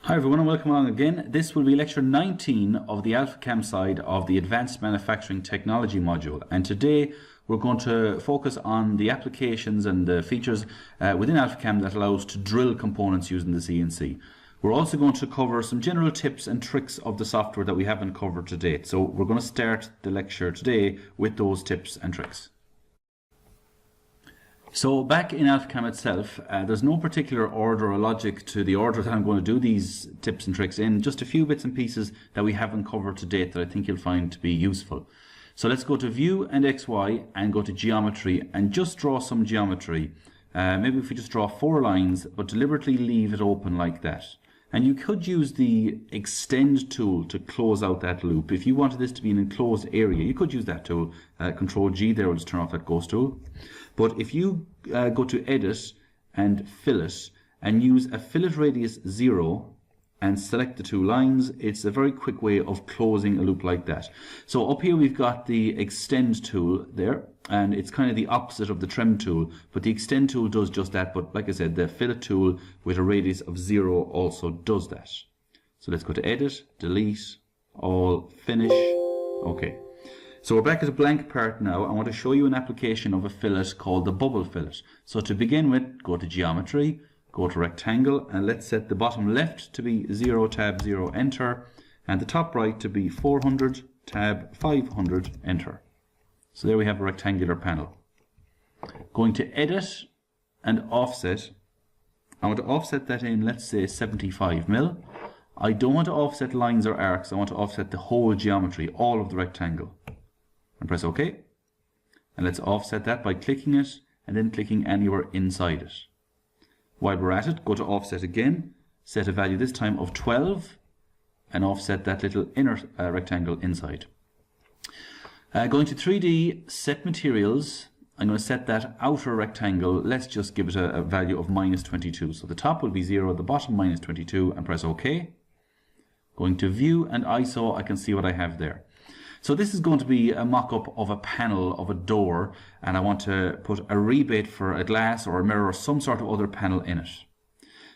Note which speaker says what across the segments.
Speaker 1: Hi everyone and welcome along again. This will be lecture 19 of the Alphacam side of the Advanced Manufacturing Technology module, and today we're going to focus on the applications and the features within Alphacam that allow us to drill components using the CNC. We're also going to cover some general tips and tricks of the software that we haven't covered to date. So we're going to start the lecture today with those tips and tricks. So back in Alphacam itself, there's no particular order or logic to the order that I'm going to do these tips and tricks in, just a few bits and pieces that we haven't covered to date that I think you'll find to be useful. So let's go to View and XY and go to Geometry and just draw some geometry. Maybe if we just draw 4 lines, but deliberately leave it open like that. And you could use the Extend tool to close out that loop. If you wanted this to be an enclosed area, you could use that tool. Control G there will just turn off that ghost tool. But if you go to Edit and Fillet and use a fillet radius 0 and select the 2 lines, it's a very quick way of closing a loop like that. So up here we've got the Extend tool there, and it's kind of the opposite of the Trim tool, but the Extend tool does just that. But like I said, the fillet tool with a radius of 0 also does that. So let's go to Edit, Delete, All, Finish. Okay. So we're back at a blank part now. I want to show you an application of a fillet called the bubble fillet. So to begin with, go to Geometry, go to Rectangle, and let's set the bottom left to be 0, tab 0, enter, and the top right to be 400, tab 500, enter. So there we have a rectangular panel. Going to Edit and Offset. I want to offset that in, let's say, 75 mil. I don't want to offset lines or arcs. I want to offset the whole geometry, all of the rectangle. And press OK. And let's offset that by clicking it and then clicking anywhere inside it. While we're at it, go to Offset again, set a value this time of 12 and offset that little inner rectangle inside. Going to 3D, set materials. I'm going to set that outer rectangle. Let's just give it a value of -22. So the top will be 0, the bottom -22, and press OK. Going to View and ISO, I can see what I have there. So this is going to be a mock-up of a panel of a door, and I want to put a rebate for a glass or a mirror or some sort of other panel in it.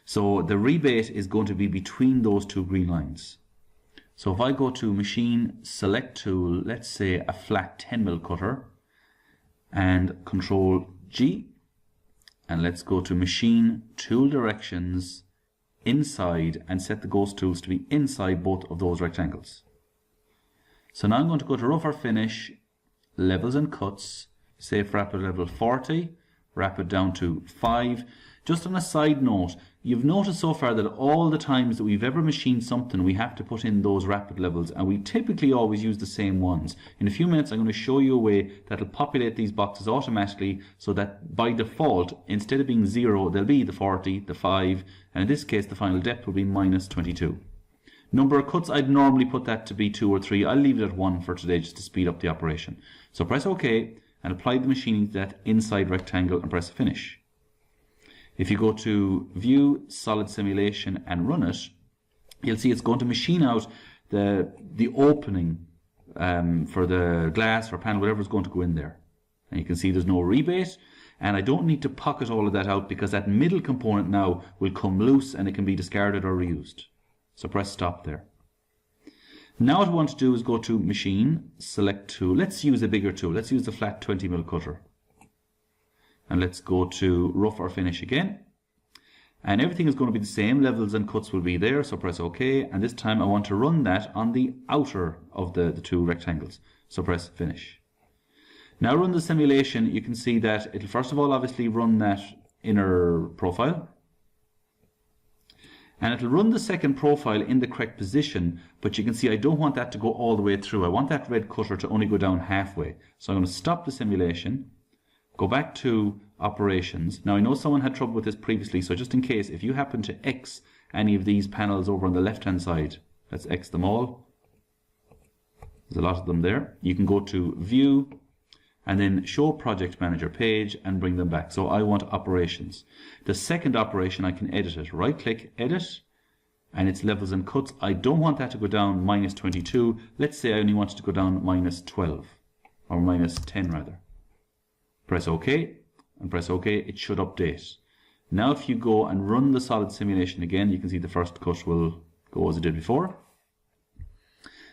Speaker 1: So the rebate is going to be between those 2 green lines. So if I go to Machine, Select Tool, let's say a flat 10mm cutter, and Control G, and let's go to Machine, Tool Directions, Inside, and set the ghost tools to be inside both of those rectangles. So now I'm going to go to Rough or Finish, Levels and Cuts, Safe Rapid Level 40, Rapid down to 5. Just on a side note, you've noticed so far that all the times that we've ever machined something, we have to put in those rapid levels, and we typically always use the same ones. In a few minutes I'm going to show you a way that will populate these boxes automatically so that by default, instead of being 0, they'll be the 40, the 5, and in this case the final depth will be -22. Number of cuts, I'd normally put that to be 2 or 3. I'll leave it at 1 for today just to speed up the operation. So press OK and apply the machining to that inside rectangle and press Finish. If you go to View, Solid Simulation and run it, you'll see it's going to machine out the opening for the glass or panel, whatever is going to go in there. And you can see there's no rebate, and I don't need to pocket all of that out because that middle component now will come loose and it can be discarded or reused. So press Stop there. Now what we want to do is go to Machine, Select Tool. Let's use a bigger tool. Let's use the flat 20mm cutter. And let's go to Rough or Finish again. And everything is going to be the same. Levels and cuts will be there. So press OK. And this time I want to run that on the outer of the 2 rectangles. So press Finish. Now run the simulation. You can see that it'll first of all obviously run that inner profile. And it'll run the second profile in the correct position, but you can see I don't want that to go all the way through. I want that red cutter to only go down halfway. So I'm going to stop the simulation, go back to Operations. Now I know someone had trouble with this previously, so just in case, if you happen to X any of these panels over on the left hand side, let's X them all. There's a lot of them there. You can go to View and then Show Project Manager Page and bring them back. So I want Operations. The second operation, I can edit it. Right click, Edit, and it's Levels and Cuts. I don't want that to go down -22. Let's say I only want it to go down -12, or -10 rather. Press OK, and press OK. It should update. Now if you go and run the solid simulation again, you can see the first cut will go as it did before.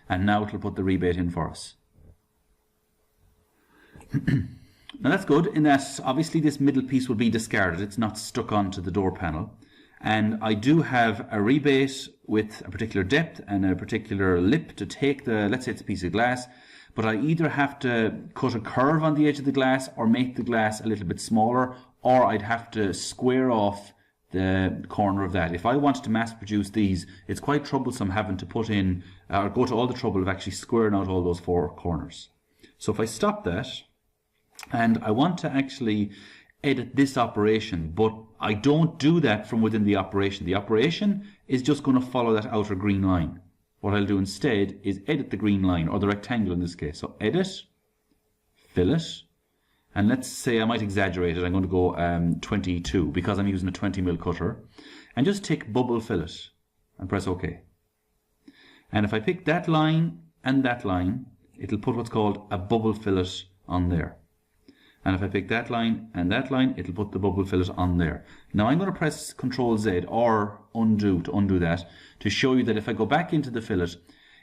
Speaker 1: And now it will put the rebate in for us. Now that's good in that obviously this middle piece will be discarded. It's not stuck onto the door panel. And I do have a rebate with a particular depth and a particular lip to take the, let's say it's a piece of glass, but I either have to cut a curve on the edge of the glass or make the glass a little bit smaller, or I'd have to square off the corner of that. If I wanted to mass produce these, it's quite troublesome having to put in, or go to all the trouble of actually squaring out all those four corners. So if I stop that, and I want to actually edit this operation, but I don't do that from within the operation. The operation is just going to follow that outer green line. What I'll do instead is edit the green line, or the rectangle in this case. So edit, fillet, and let's say I might exaggerate it. I'm going to go 22 because I'm using a 20mm cutter, and just tick bubble fillet and press OK. And if I pick that line and that line, it'll put what's called a bubble fillet on there. And if I pick that line and that line, it'll put the bubble fillet on there. Now I'm going to press Ctrl Z or undo to undo that, to show you that if I go back into the fillet,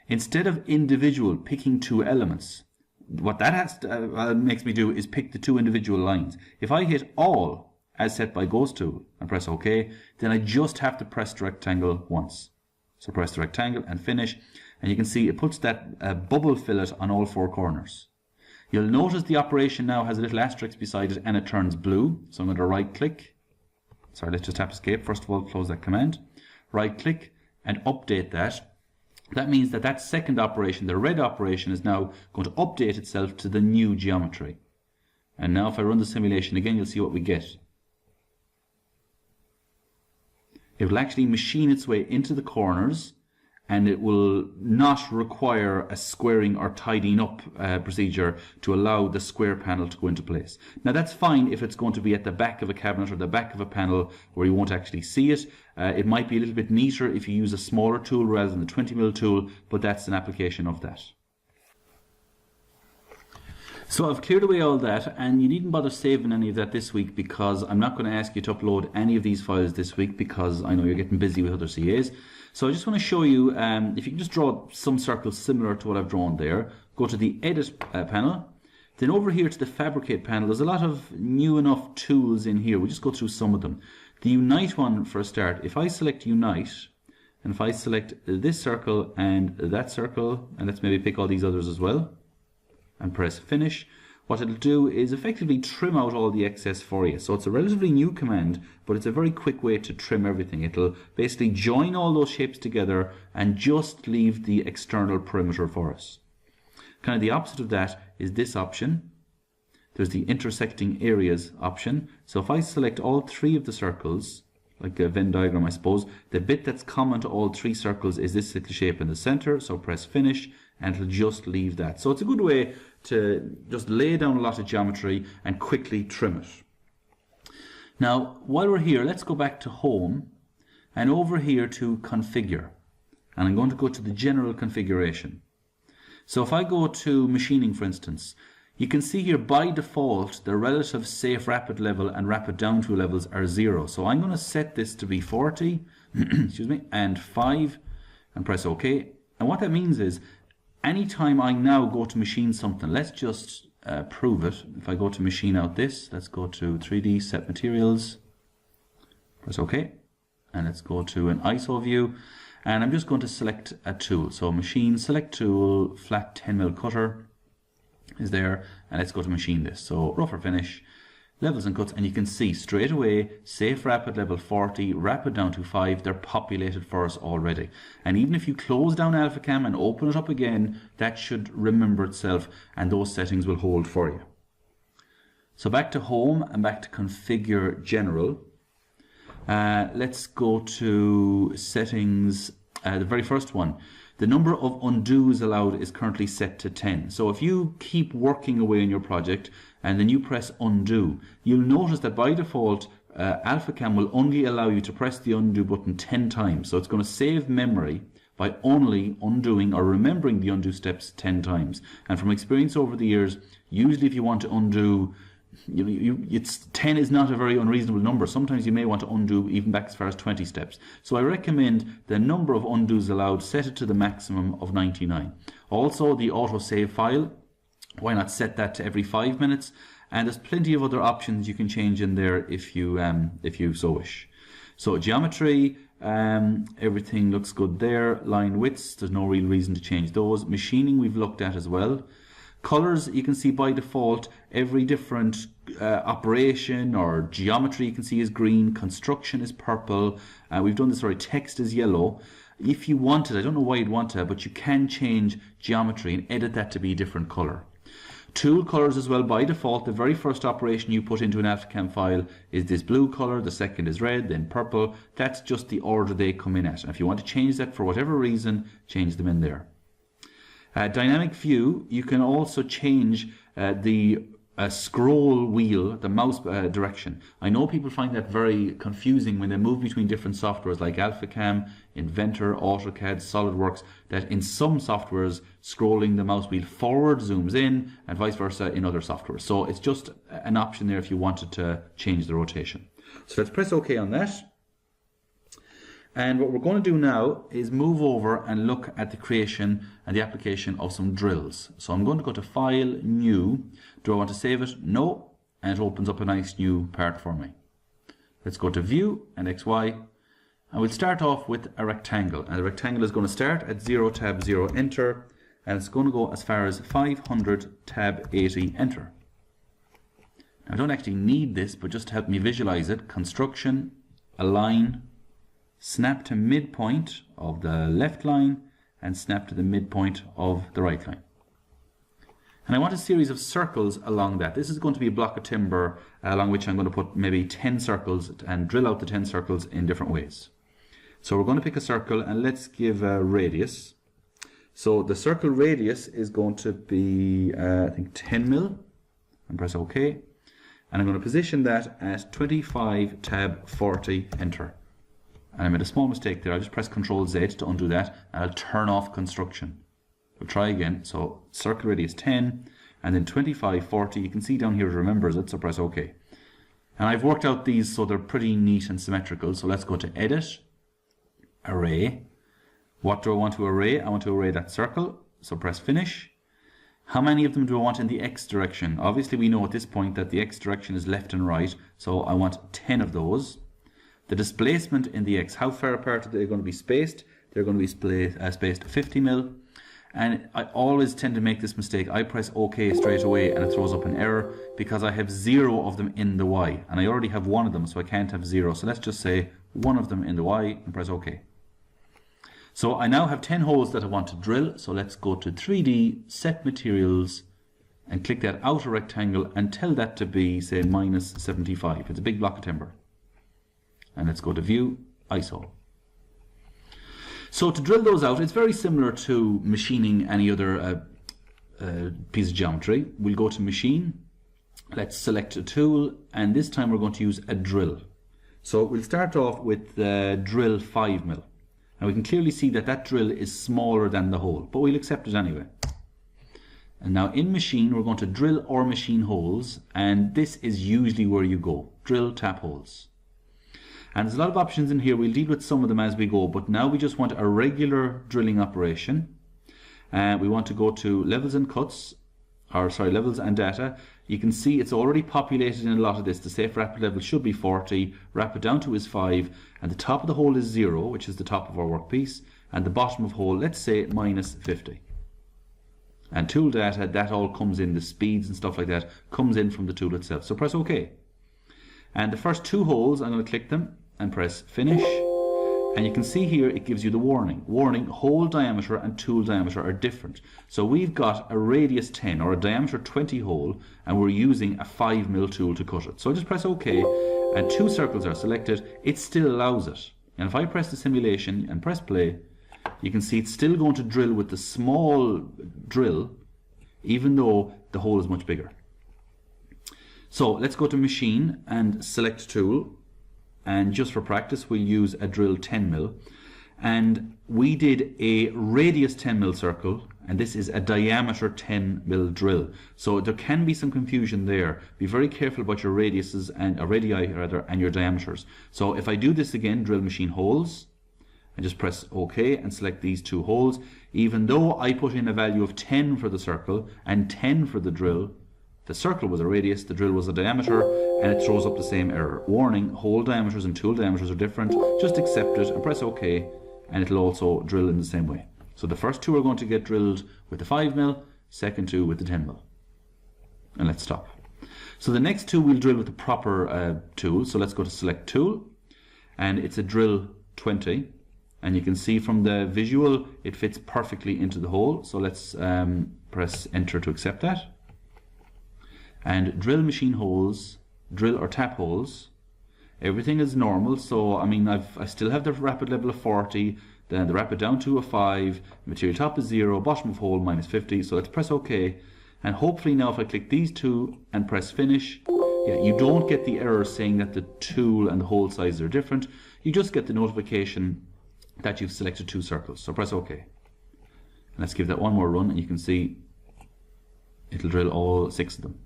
Speaker 1: instead of individual picking two elements, what that has to, makes me do is pick the two individual lines. If I hit all as set by Ghost Tool and press OK, then I just have to press the rectangle once. So press the rectangle and finish, and you can see it puts that bubble fillet on all four corners. You'll notice the operation now has a little asterisk beside it and it turns blue. So I'm going to right click. Sorry, let's just tap escape. First of all, close that command. Right click and update that. That means that that second operation, the red operation, is now going to update itself to the new geometry. And now if I run the simulation again, you'll see what we get. It will actually machine its way into the corners, and it will not require a squaring or tidying up procedure to allow the square panel to go into place. Now that's fine if it's going to be at the back of a cabinet or the back of a panel where you won't actually see it. It might be a little bit neater if you use a smaller tool rather than the 20mm tool, but that's an application of that. So I've cleared away all that, and you needn't bother saving any of that this week because I'm not going to ask you to upload any of these files this week because I know you're getting busy with other CAs. So I just want to show you, if you can just draw some circles similar to what I've drawn there, go to the Edit panel, then over here to the Fabricate panel. There's a lot of new enough tools in here. We'll just go through some of them. The Unite one for a start, if I select Unite, and if I select this circle and that circle, and let's maybe pick all these others as well, and press Finish, what it'll do is effectively trim out all the excess for you. So it's a relatively new command, but it's a very quick way to trim everything. It'll basically join all those shapes together and just leave the external perimeter for us. Kind of the opposite of that is this option. There's the intersecting areas option. So if I select all three of the circles, like a Venn diagram I suppose, the bit that's common to all three circles is this little shape in the center. So press Finish and it'll just leave that. So it's a good way to just lay down a lot of geometry and quickly trim it. Now while we're here, let's go back to Home and over here to Configure, and I'm going to go to the General Configuration. So if I go to Machining for instance, you can see here by default the relative safe rapid level and rapid down to levels are 0. So I'm going to set this to be 40 excuse me, and 5 and press OK. And what that means is anytime I now go to machine something, let's just prove it. If I go to machine out this, let's go to 3D, set materials, press OK, and let's go to an ISO view, and I'm just going to select a tool. So machine, select tool, flat 10mm cutter is there, and let's go to machine this. So rougher finish, levels and cuts, and you can see straight away safe rapid level 40, rapid down to 5, they're populated for us already. And even if you close down Alphacam and open it up again, that should remember itself and those settings will hold for you. So back to Home and back to Configure General. Let's go to Settings, the very first one. The number of undos allowed is currently set to 10. So if you keep working away on your project and then you press undo, you'll notice that by default Alphacam will only allow you to press the undo button 10 times. So it's going to save memory by only undoing or remembering the undo steps 10 times. And from experience over the years, usually if you want to undo it's 10 is not a very unreasonable number. Sometimes you may want to undo even back as far as 20 steps. So I recommend the number of undos allowed, set it to the maximum of 99. Also, the autosave file, why not set that to every 5 minutes? And there's plenty of other options you can change in there if you so wish. So geometry, everything looks good there. Line widths, there's no real reason to change those. Machining we've looked at as well. Colors, you can see by default every different operation or geometry you can see is green, construction is purple, we've done this already, text is yellow. If you wanted, I don't know why you'd want to, but you can change geometry and edit that to be a different color. Tool colors as well, by default the very first operation you put into an Alphacam file is this blue color, the second is red, then purple. That's just the order they come in at, and if you want to change that for whatever reason, change them in there. Dynamic view, you can also change the scroll wheel, the mouse direction. I know people find that very confusing when they move between different softwares like Alphacam, Inventor, AutoCAD, SolidWorks, that in some softwares scrolling the mouse wheel forward zooms in and vice versa in other softwares. So it's just an option there if you wanted to change the rotation. So let's press OK on that. And what we're going to do now is move over and look at the creation and the application of some drills. So I'm going to go to File, New. Do I want to save it? No. And it opens up a nice new part for me. Let's go to View and XY. And we'll start off with a rectangle. And the rectangle is going to start at 0, tab 0, enter. And it's going to go as far as 500, tab 80, enter. Now I don't actually need this, but just to help me visualize it, construction, align, snap to midpoint of the left line and snap to the midpoint of the right line. And I want a series of circles along that. This is going to be a block of timber along which I'm going to put maybe 10 circles and drill out the 10 circles in different ways. So we're going to pick a circle and let's give a radius. So the circle radius is going to be I think 10 mil, and press OK. And I'm going to position that at 25, tab 40, enter. And I made a small mistake there. I'll just press Ctrl Z to undo that and I'll turn off construction. We'll try again. So circle radius 10 and then 25, 40. You can see down here it remembers it, so press OK. And I've worked out these so they're pretty neat and symmetrical. So let's go to Edit, Array. What do I want to array? I want to array that circle. So press Finish. How many of them do I want in the X direction? Obviously we know at this point that the X direction is left and right. So I want 10 of those. The displacement in the X, how far apart are they going to be spaced? They're going to be spaced 50 mil. And I always tend to make this mistake. I press OK straight away and it throws up an error because I have 0 of them in the Y. And I already have one of them, so I can't have 0. So let's just say one of them in the Y and press OK. So I now have 10 holes that I want to drill. So let's go to 3D, Set Materials, and click that outer rectangle and tell that to be, say, -75. It's a big block of timber. And let's go to View, ISO. So to drill those out, it's very similar to machining any other piece of geometry. We'll go to Machine, let's select a tool, and this time we're going to use a drill. So we'll start off with the drill 5 mil. Now we can clearly see that that drill is smaller than the hole, but we'll accept it anyway. And now in Machine, we're going to drill or machine holes, and this is usually where you go, drill, tap holes. And there's a lot of options in here. We'll deal with some of them as we go, but now we just want a regular drilling operation. We want to go to levels and cuts, levels and data. You can see it's already populated in a lot of this. The safe rapid level should be 40, rapid down to is 5, and the top of the hole is 0, which is the top of our workpiece, and the bottom of hole, let's say -50. And tool data, that all comes in, the speeds and stuff like that, comes in from the tool itself. So press OK. And the first 2 holes, I'm going to click them and press Finish. And you can see here it gives you the warning. Warning, hole diameter and tool diameter are different. So we've got a radius 10 or a diameter 20 hole and we're using a 5 mil tool to cut it. So I just press OK and 2 circles are selected. It still allows it. And if I press the simulation and press play, you can see it's still going to drill with the small drill even though the hole is much bigger. So let's go to Machine and select Tool, and just for practice we'll use a drill 10 mil. and we did a radius 10mm circle, and this is a diameter 10mm drill. So there can be some confusion there. Be very careful about your radiuses and radii rather, and your diameters. So if I do this again, drill machine holes, and just press OK and select these two holes, even though I put in a value of 10 for the circle and 10 for the drill, the circle was a radius, the drill was a diameter, and it throws up the same error. Warning, hole diameters and tool diameters are different. Just accept it and press OK, and it'll also drill in the same way. So the first two are going to get drilled with the 5mm, second two with the 10mm. And let's stop. So the next two we'll drill with the proper tool. So let's go to select tool, and it's a drill 20. And you can see from the visual it fits perfectly into the hole. So let's press enter to accept that. And drill machine holes, drill or tap holes. Everything is normal, so I mean I still have the rapid level of 40, then the rapid down to a 5, material top is 0, bottom of hole minus 50, so let's press OK. And hopefully now if I click these two and press finish, yeah, you don't get the error saying that the tool and the hole size are different. You just get the notification that you've selected two circles, so press OK. And let's give that one more run, and you can see it'll drill all 6 of them.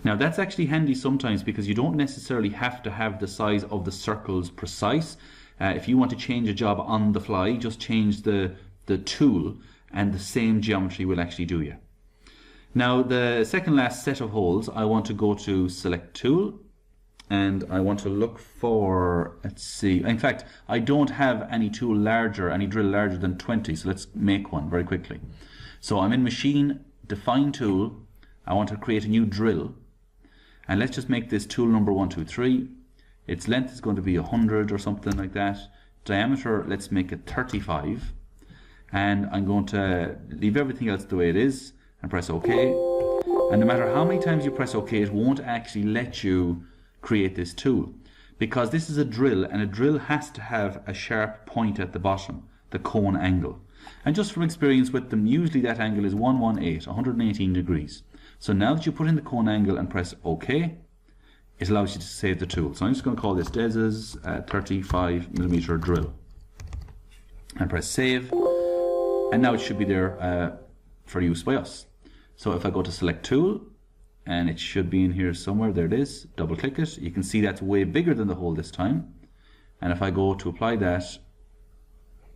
Speaker 1: Now that's actually handy sometimes because you don't necessarily have to have the size of the circles precise. If you want to change a job on the fly, just change the tool and the same geometry will actually do you. Now the second last set of holes, I want to go to select tool, and I want to look for, let's see, in fact I don't have any tool larger, any drill larger than 20, so let's make one very quickly. So I'm in machine, define tool, I want to create a new drill. And let's just make this tool number 123. Its length is going to be 100 or something like that. Diameter, let's make it 35. And I'm going to leave everything else the way it is and press OK. And no matter how many times you press OK, it won't actually let you create this tool. Because this is a drill, and a drill has to have a sharp point at the bottom, the cone angle. And just from experience with them, usually that angle is 118 degrees. So now that you put in the cone angle and press OK, it allows you to save the tool. So I'm just going to call this Des's 35mm drill. And press save. And now it should be there for use by us. So if I go to select tool, and it should be in here somewhere, there it is, double click it. You can see that's way bigger than the hole this time. And if I go to apply that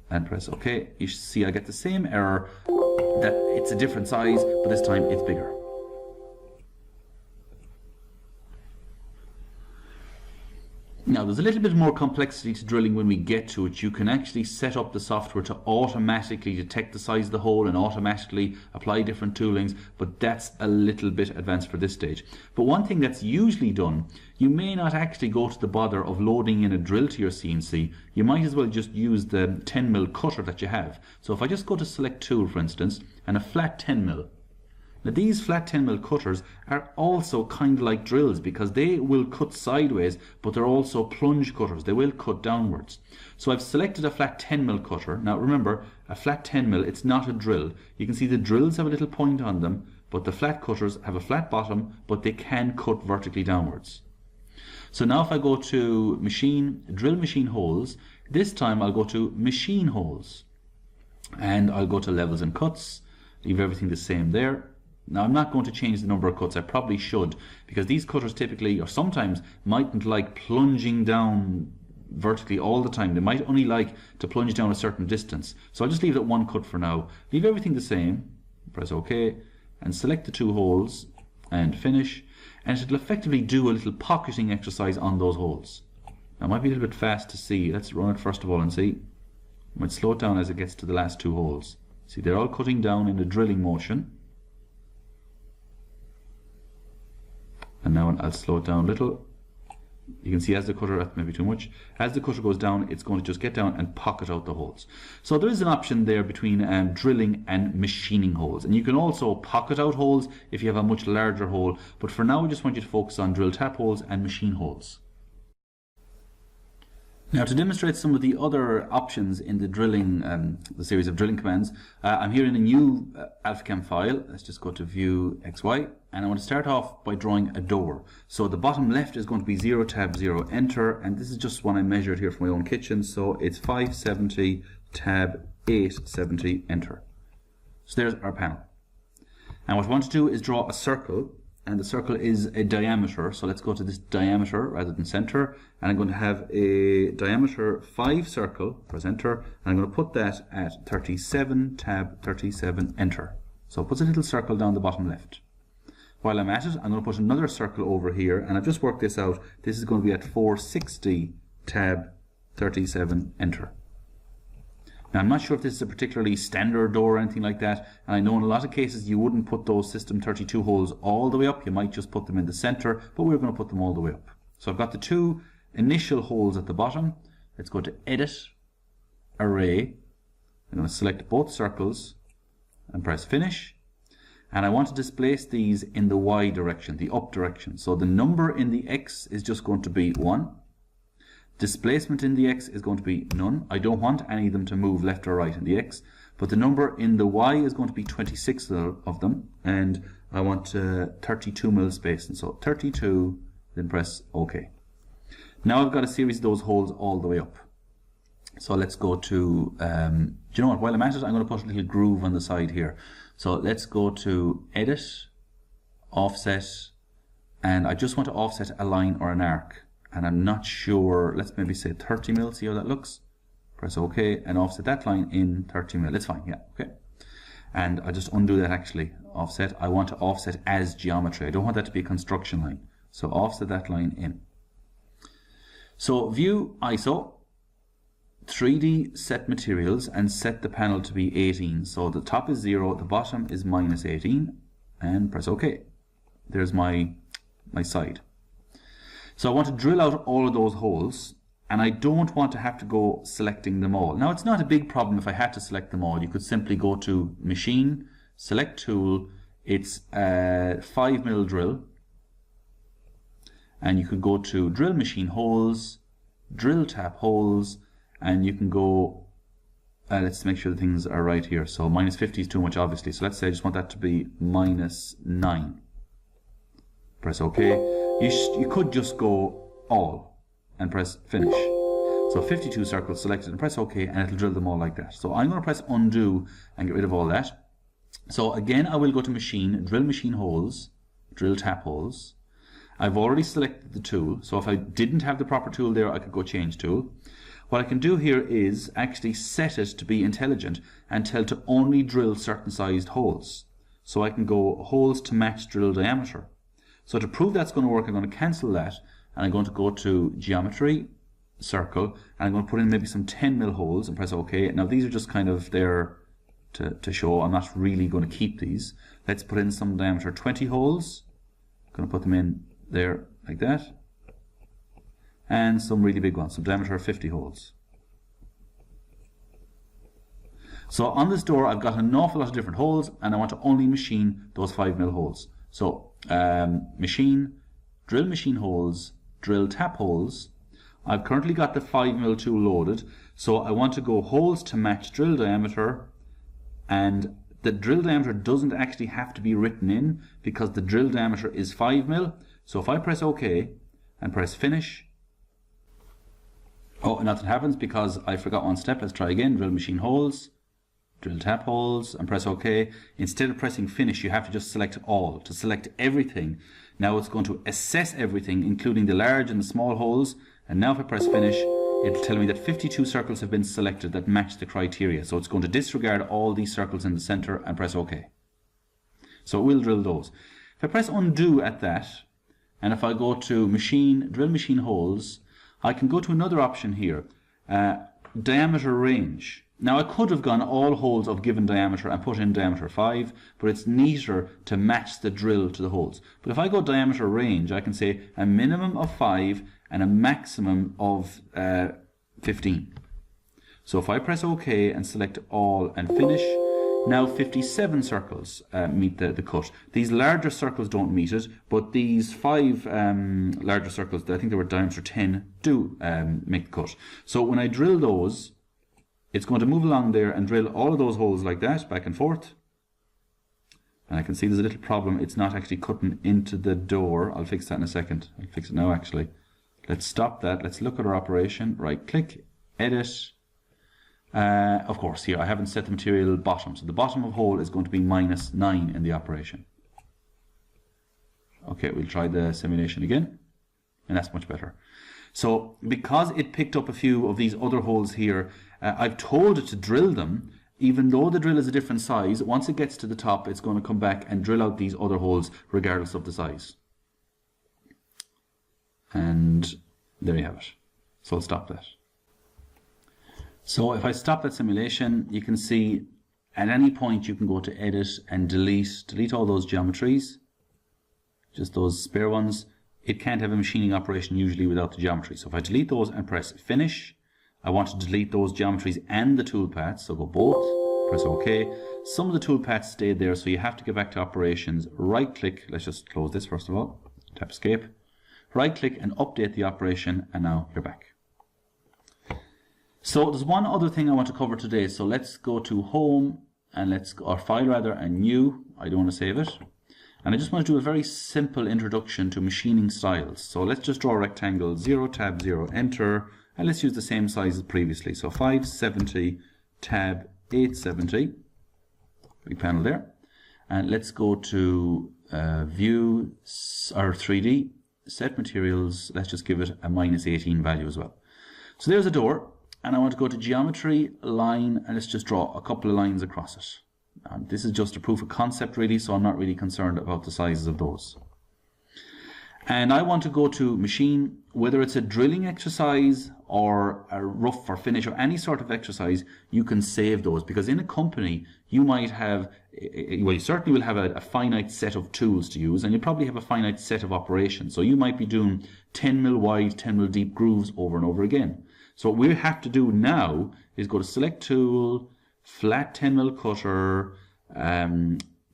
Speaker 1: and press OK, you should see I get the same error, that it's a different size, but this time it's bigger. Now there's a little bit more complexity to drilling when we get to it. You can actually set up the software to automatically detect the size of the hole and automatically apply different toolings, but that's a little bit advanced for this stage. But one thing that's usually done, you may not actually go to the bother of loading in a drill to your CNC. You might as well just use the 10mm cutter that you have. So if I just go to select tool, for instance, and a flat 10mm, now these flat 10mm cutters are also kind of like drills because they will cut sideways, but they're also plunge cutters. They will cut downwards. So I've selected a flat 10mm cutter. Now remember, a flat 10mm, it's not a drill. You can see the drills have a little point on them, but the flat cutters have a flat bottom, but they can cut vertically downwards. So now if I go to machine, drill machine holes, this time I'll go to machine holes. And I'll go to levels and cuts, leave everything the same there. Now I'm not going to change the number of cuts. I probably should, because these cutters typically or sometimes mightn't like plunging down vertically all the time. They might only like to plunge down a certain distance. So I'll just leave it at one cut for now. Leave everything the same, press OK, and select the two holes and finish, and it'll effectively do a little pocketing exercise on those holes. Now it might be a little bit fast to see. Let's run it first of all and see. I might slow it down as it gets to the last two holes. See, they're all cutting down in a drilling motion. And now I'll slow it down a little. You can see as the cutter, that's maybe too much, as the cutter goes down, it's going to just get down and pocket out the holes. So there is an option there between drilling and machining holes. And you can also pocket out holes if you have a much larger hole. But for now, we just want you to focus on drill tap holes and machine holes. Now, to demonstrate some of the other options in the drilling, the series of drilling commands, I'm here in a new Alphacam file. Let's just go to View XY, and I want to start off by drawing a door. So the bottom left is going to be 0 tab 0 enter, and this is just one I measured here for my own kitchen. So it's 570 tab 870 enter. So there's our panel. And what I want to do is draw a circle. And the circle is a diameter, so let's go to this diameter rather than center, and I'm going to have a diameter 5 circle, press enter, and I'm going to put that at 37 tab 37 enter. So it puts a little circle down the bottom left. While I'm at it, I'm going to put another circle over here, and I've just worked this out. This is going to be at 460 tab 37 enter. Now, I'm not sure if this is a particularly standard door or anything like that, and I know in a lot of cases you wouldn't put those system 32 holes all the way up. You might just put them in the center, but we're going to put them all the way up. So I've got the two initial holes at the bottom. Let's go to Edit, Array. I'm going to select both circles and press Finish. And I want to displace these in the Y direction, the up direction. So the number in the X is just going to be 1. Displacement in the X is going to be none. I don't want any of them to move left or right in the X, but the number in the Y is going to be 26 of them, and I want 32 mil spacing. So 32, then press OK. Now I've got a series of those holes all the way up. So let's go to, do you know what, while I'm at it, I'm going to put a little groove on the side here. So let's go to Edit, Offset, and I just want to offset a line or an arc. And I'm not sure, let's maybe say 30 mil, see how that looks? Press OK and offset that line in 30 mil. It's fine, yeah, okay. And I just undo that actually, offset. I want to offset as geometry. I don't want that to be a construction line. So offset that line in. So View ISO, 3D set materials, and set the panel to be 18. So the top is 0, the bottom is minus 18, and press OK. There's my side. So I want to drill out all of those holes, and I don't want to have to go selecting them all. Now, it's not a big problem if I had to select them all. You could simply go to Machine, Select Tool, it's a 5 mil drill, and you could go to Drill Machine Holes, Drill Tap Holes, and you can go, let's make sure the things are right here. So minus 50 is too much, obviously. So let's say I just want that to be minus 9. Press OK. You could just go all and press Finish. So 52 circles selected and press OK, and it'll drill them all like that. So I'm going to press Undo and get rid of all that. So again, I will go to Machine, Drill Machine Holes, Drill Tap Holes. I've already selected the tool, so if I didn't have the proper tool there, I could go Change Tool. What I can do here is actually set it to be intelligent and tell to only drill certain sized holes. So I can go holes to match drill diameter. So to prove that's going to work, I'm going to cancel that, and I'm going to go to Geometry, Circle, and I'm going to put in maybe some 10 mil holes and press OK. Now these are just kind of there to show. I'm not really going to keep these. Let's put in some diameter 20 holes. I'm going to put them in there like that. And some really big ones, some diameter 50 holes. So on this door, I've got an awful lot of different holes, and I want to only machine those 5 mil holes. So Machine, Drill Machine Holes, Drill Tap Holes. I've currently got the 5 mil tool loaded, so I want to go holes to match drill diameter, and the drill diameter doesn't actually have to be written in because the drill diameter is 5 mil. So if I press OK and press Finish, oh, nothing happens because I forgot one step. Let's try again. Drill Machine Holes, Drill Tap Holes, and press OK. Instead of pressing Finish, you have to just select all, to select everything. Now it's going to assess everything, including the large and the small holes, and now if I press Finish, it'll tell me that 52 circles have been selected that match the criteria. So it's going to disregard all these circles in the center and press OK. So it will drill those. If I press Undo at that, and if I go to Machine, Drill Machine Holes, I can go to another option here, Diameter Range. Now I could have gone all holes of given diameter and put in diameter 5, but it's neater to match the drill to the holes. But if I go diameter range, I can say a minimum of 5 and a maximum of 15. So if I press OK and select all and Finish, Now 57 circles meet the cut. These larger circles don't meet it, but these 5 larger circles, I think they were diameter 10, do make the cut. So when I drill those, it's going to move along there and drill all of those holes like that, back and forth. And I can see there's a little problem. It's not actually cutting into the door. I'll fix that in a second. I'll fix it now actually. Let's stop that. Let's look at our operation. Right click, edit. Of course, here I haven't set the material bottom. So the bottom of hole is going to be -9 in the operation. Okay, we'll try the simulation again. And that's much better. So because it picked up a few of these other holes here, I've told it to drill them. Even though the drill is a different size, once it gets to the top, it's going to come back and drill out these other holes regardless of the size. And there you have it. So I'll stop that. So if I stop that simulation, you can see at any point you can go to edit and delete all those geometries, just those spare ones. It can't have a machining operation usually without the geometry. So if I delete those and press finish, I want to delete those geometries and the toolpaths, so go both, press OK. Some of the toolpaths stayed there, so you have to get back to operations, right click, let's just close this first of all, tap escape, right click and update the operation, and now you're back. So there's one other thing I want to cover today, so let's go to home, and or file rather, and new, I don't want to save it. And I just want to do a very simple introduction to machining styles. So let's just draw a rectangle, 0, tab, 0, enter, and let's use the same size as previously. So 570, tab 870, big panel there. And let's go to view, or 3D, set materials, let's just give it a -18 value as well. So there's a door, and I want to go to geometry, line, and let's just draw a couple of lines across it. And this is just a proof of concept really, so I'm not really concerned about the sizes of those. And I want to go to machine, whether it's a drilling exercise or a rough or finish or any sort of exercise, you can save those, because in a company you might have, well, you certainly will have a finite set of tools to use, and you probably have a finite set of operations. So you might be doing 10 mil wide, 10 mil deep grooves over and over again. So what we have to do now is go to select tool, flat 10 mil cutter,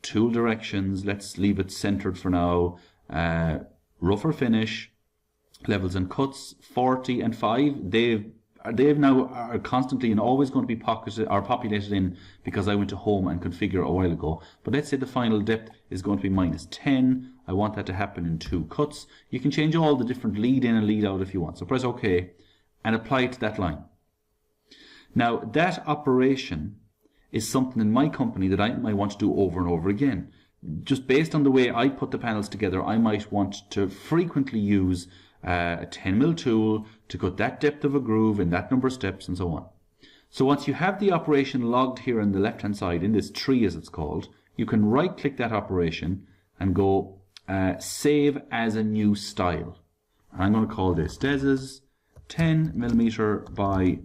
Speaker 1: tool directions, let's leave it centered for now, rough or finish, levels and cuts, 40 and 5, they've now are constantly and always going to be pocketed or populated in because I went to home and configure a while ago. But let's say the final depth is going to be -10. I want that to happen in 2 cuts. You can change all the different lead in and lead out if you want. So press OK and apply it to that line. Now that operation is something in my company that I might want to do over and over again. Just based on the way I put the panels together, I might want to frequently use a 10 mil tool to cut that depth of a groove in that number of steps and so on. So once you have the operation logged here on the left hand side in this tree as it's called, you can right click that operation and go save as a new style. And I'm going to call this Des's 10 millimeter by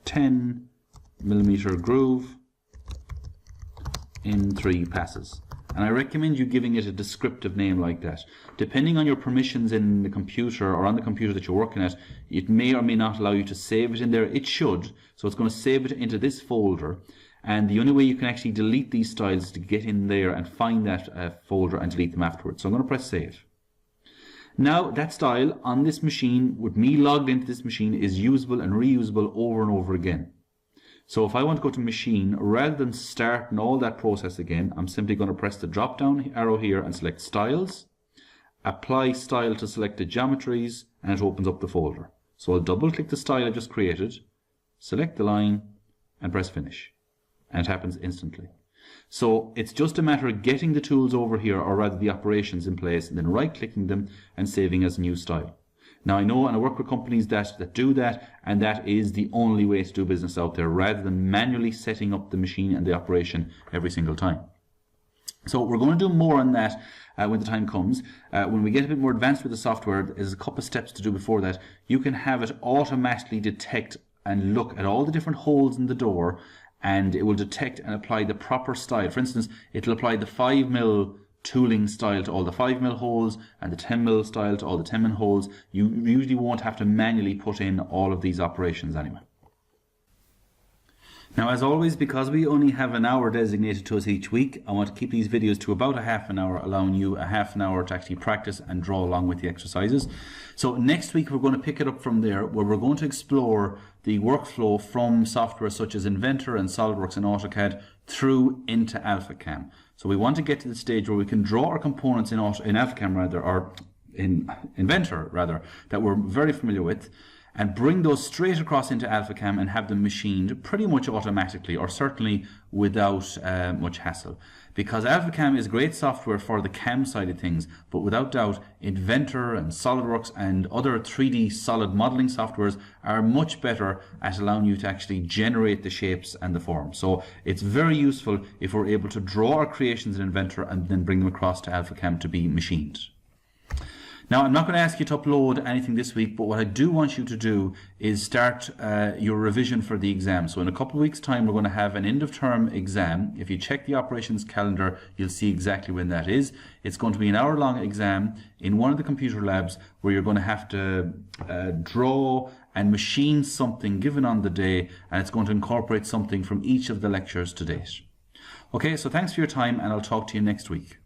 Speaker 1: 10 millimeter groove in 3 passes. And I recommend you giving it a descriptive name like that. Depending on your permissions in the computer or on the computer that you're working at, it may or may not allow you to save it in there. It should. So it's going to save it into this folder. And the only way you can actually delete these styles is to get in there and find that folder and delete them afterwards. So I'm going to press save. Now that style on this machine, with me logged into this machine, is usable and reusable over and over again. So if I want to go to machine, rather than starting all that process again, I'm simply going to press the drop down arrow here and select styles, apply style to selected geometries, and it opens up the folder. So I'll double click the style I just created, select the line and press finish, and it happens instantly. So it's just a matter of getting the tools over here, or rather the operations in place, and then right clicking them and saving as new style. Now I know and I work with companies that do that, and that is the only way to do business out there, rather than manually setting up the machine and the operation every single time. So we're going to do more on that when the time comes. When we get a bit more advanced with the software, there's a couple of steps to do before that. You can have it automatically detect and look at all the different holes in the door, and it will detect and apply the proper style. For instance, it'll apply the 5 mil tooling style to all the 5 mil holes and the 10 mil style to all the 10 mil holes. You usually won't have to manually put in all of these operations anyway. Now, as always, because we only have an hour designated to us each week, I want to keep these videos to about a half an hour, allowing you a half an hour to actually practice and draw along with the exercises. So next week, we're going to pick it up from there, where we're going to explore the workflow from software such as Inventor and SolidWorks and AutoCAD through into Alphacam. So we want to get to the stage where we can draw our components in Alphacam or in Inventor rather, that we're very familiar with, and bring those straight across into Alphacam and have them machined pretty much automatically, or certainly without much hassle. Because Alphacam is great software for the CAM side of things, but without doubt Inventor and SolidWorks and other 3D solid modeling softwares are much better at allowing you to actually generate the shapes and the forms. So it's very useful if we're able to draw our creations in Inventor and then bring them across to Alphacam to be machined. Now, I'm not going to ask you to upload anything this week, but what I do want you to do is start your revision for the exam. So in a couple of weeks' time, we're going to have an end-of-term exam. If you check the operations calendar, you'll see exactly when that is. It's going to be an hour-long exam in one of the computer labs where you're going to have to draw and machine something given on the day, and it's going to incorporate something from each of the lectures to date. Okay, so thanks for your time, and I'll talk to you next week.